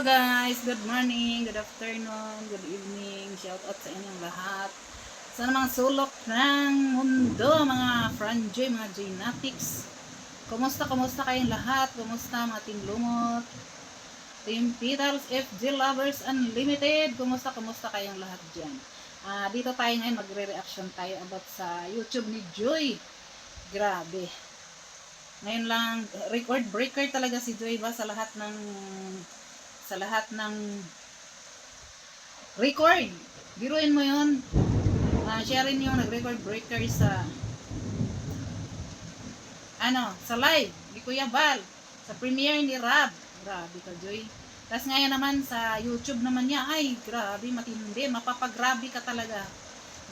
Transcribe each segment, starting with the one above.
guys, good morning, good afternoon, good evening, shout out sa inyong lahat. Sa namang sulok ng mundo, mga Franjoy, mga J-Natics. Kumusta kayong lahat? Kumusta mga Team Lumot, Team Petals, FG Lovers Unlimited? Kumusta kayong lahat dyan? Dito tayo ngayon, magre-reaction tayo about sa YouTube ni Joy. Grabe. Ngayon lang, record breaker talaga si Joy ba sa lahat ng record. Biruin mo yun. Siya rin yung nag-record breaker sa sa live ni Kuya Bal, sa premiere ni Rab. Grabe ka, Joy. Tapos ngayon naman sa YouTube naman niya, ay grabe, matindi, mapapagrabe ka talaga.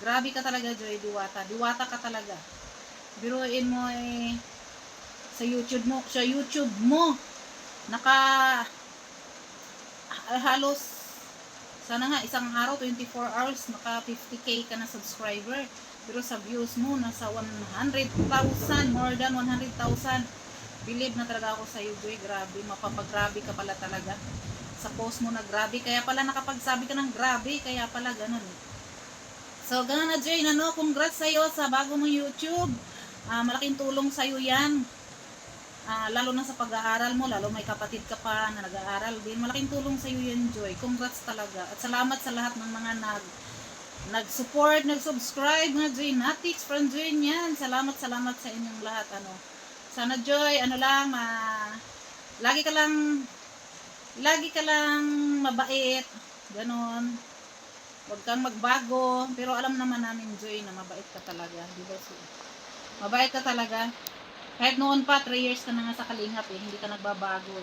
Grabe ka talaga, Joy, diwata ka talaga. Biruin mo sa YouTube mo halos sana nga isang araw 24 hours naka 50k ka na subscriber, pero sa views mo nasa 100,000, more than 100,000. Believe na talaga ako sa iyo, Joy. Grabe, mapapagrabe ka pala talaga sa post mo na grabe, kaya pala nakapagsabi ka ng grabe, kaya pala ganun. So ganun na, Joy, congrats sa iyo sa bago mong YouTube. Malaking tulong sa iyo yan. Lalo na sa pag-aaral mo, lalo may kapatid ka pa na nag-aaral din, malaking tulong sa iyo yan, Joy. Congrats talaga. At salamat sa lahat ng mga nag-support, nag-subscribe, mga J-Natics, Franjoy niyan. Salamat sa inyong lahat. Sana, Joy, lagi ka lang mabait, ganon. Huwag kang magbago, pero alam naman namin, Joy, na mabait ka talaga, di ba? Mabait ka talaga. Kahit noon pa, 3 years ka na nga sa Kalingap hindi ka nagbabago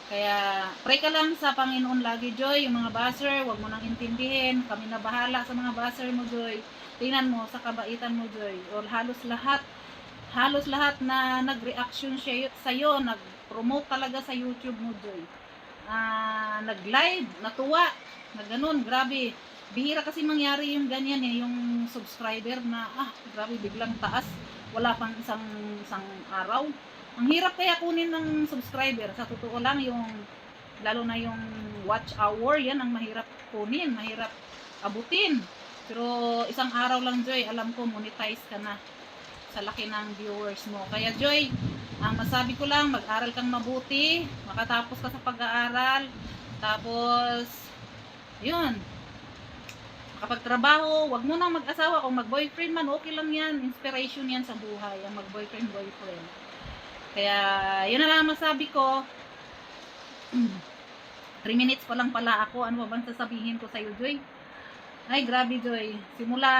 Kaya, pray ka lang sa Panginoon lagi, Joy. Yung mga buzzer, huwag mo nang intindihin. Kami na bahala sa mga buzzer mo, Joy. Tingnan mo, sa kabaitan mo, Joy. O halos lahat na nag-reaction sa'yo, nag-promote talaga sa YouTube mo, Joy. Nag-live, natuwa, na ganun, grabe. Bihira kasi mangyari yung ganyan yung subscriber na, grabe, biglang taas. Wala pang isang araw. Ang hirap kaya kunin ng subscriber. Sa totoo lang, lalo na yung watch hour, yan ang mahirap kunin, mahirap abutin. Pero isang araw lang, Joy, alam ko monetize ka na sa laki ng viewers mo. Kaya, Joy, ang masabi ko lang, mag-aral kang mabuti, makatapos ka sa pag-aaral, tapos yun, kapag trabaho, wag mo nang mag-asawa. Kung mag-boyfriend man, okay lang yan. Inspiration yan sa buhay, ang mag-boyfriend. Kaya, yun na lang masabi ko. 3 minutes pa lang pala ako. Ano ba bang sasabihin ko sa'yo, Joy? Ay, grabe, Joy. Simula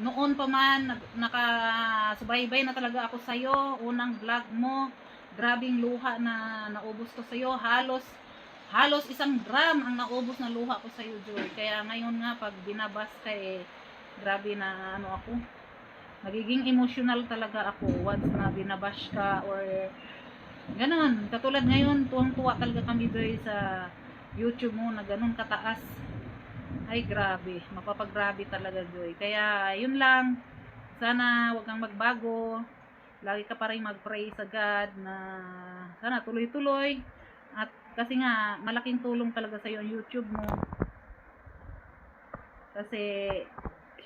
noon pa man, nakasubaybay na talaga ako sa'yo. Unang vlog mo, grabing luha na naubos ko sa'yo. Halos 1 gram ang naubos na luha ko sa iyo, Joy. Kaya ngayon nga, pag binabas ka grabe na ako. Nagiging emotional talaga ako once na binabash ka or ganun. Katulad ngayon, tuwang-tuwa talaga kami, Joy, sa YouTube mo na ganun kataas. Ay, grabe. Mapapagrabe talaga, Joy. Kaya, yun lang. Sana wag kang magbago. Lagi ka pa rin mag-pray sa God na sana tuloy-tuloy. At kasi nga, malaking tulong talaga sa iyo ang YouTube mo. Kasi,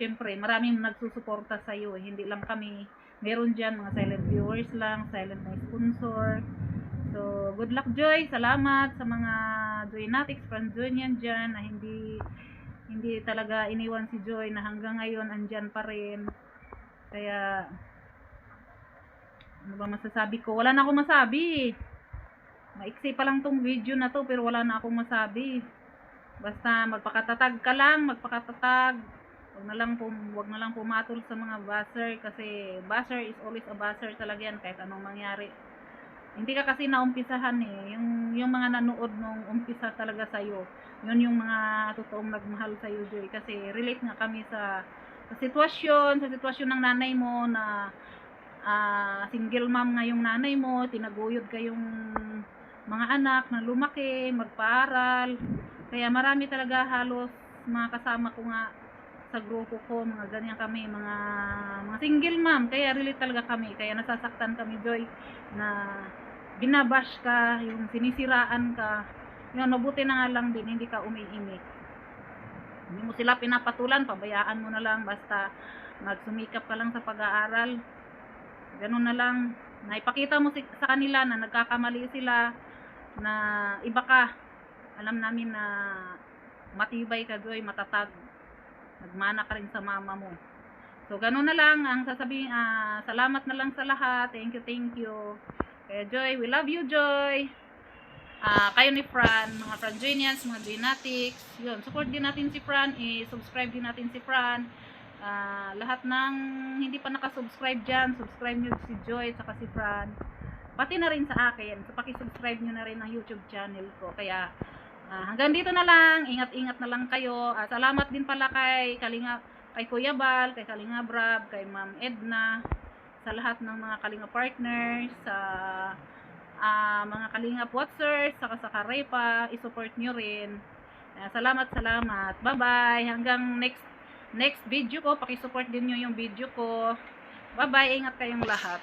syempre, maraming nagsusuporta sa iyo. Hindi lang kami. Meron dyan, mga silent viewers lang, silent na sponsor. So, good luck, Joy. Salamat sa mga J-Natics, Franjoy niyan dyan, na hindi talaga iniwan si Joy, na hanggang ngayon, andyan pa rin. Kaya, ano ba masasabi ko? Wala na akong masabi. Maiksi pa lang tong video na to, pero wala na akong masabi. Basta magpakatatag ka lang, magpakatatag. Wag na lang pumatol sa mga buzzer, kasi buzzer is always a buzzer talaga yan, kahit anong mangyari. Hindi ka kasi naumpisahan yung mga nanood nung umpisa talaga sa iyo. Yun yung mga totoong nagmahal sa iyo, Joy, kasi relate nga kami sa sitwasyon ng nanay mo na single mom nga yung nanay mo, tinaguyod kayong mga anak na lumaki, magpaaral. Kaya marami talaga, halos mga kasama ko nga sa grupo ko, mga ganyan kami, mga single mom. Kaya relate talaga kami. Kaya nasasaktan kami, Joy, na binabash ka, yung sinisiraan ka. Yun, mabuti na nga lang din, hindi ka umiimik. Hindi mo sila pinapatulan, pabayaan mo na lang, basta magsumikap ka lang sa pag-aaral. Ganun na lang. Naipakita mo sa kanila na nagkakamali sila, na iba ka. Alam namin na matibay ka, Joy, matatag. Nagmana ka rin sa mama mo. So, ganun na lang ang sasabihin. Salamat na lang sa lahat. Thank you. Kaya Joy, we love you, Joy. Kayo ni Fran, mga Franjanians, mga Joynatics, yun, support din natin si Fran, subscribe din natin si Fran. Lahat ng hindi pa nakasubscribe dyan, subscribe nyo si Joy at saka si Fran, pati na rin sa akin, so pakisubscribe nyo na rin ang YouTube channel ko. Kaya hanggang dito na lang, ingat-ingat na lang kayo. Salamat din pala kay Kuya Bal, kay Kalinga Brab, kay Ma'am Edna, sa lahat ng mga Kalinga partners, sa mga Kalinga watchers, saka sa Karepa, isupport nyo rin. Salamat. Bye bye. Hanggang next video ko, pakisupport din nyo yung video ko. Bye bye. Ingat kayong lahat.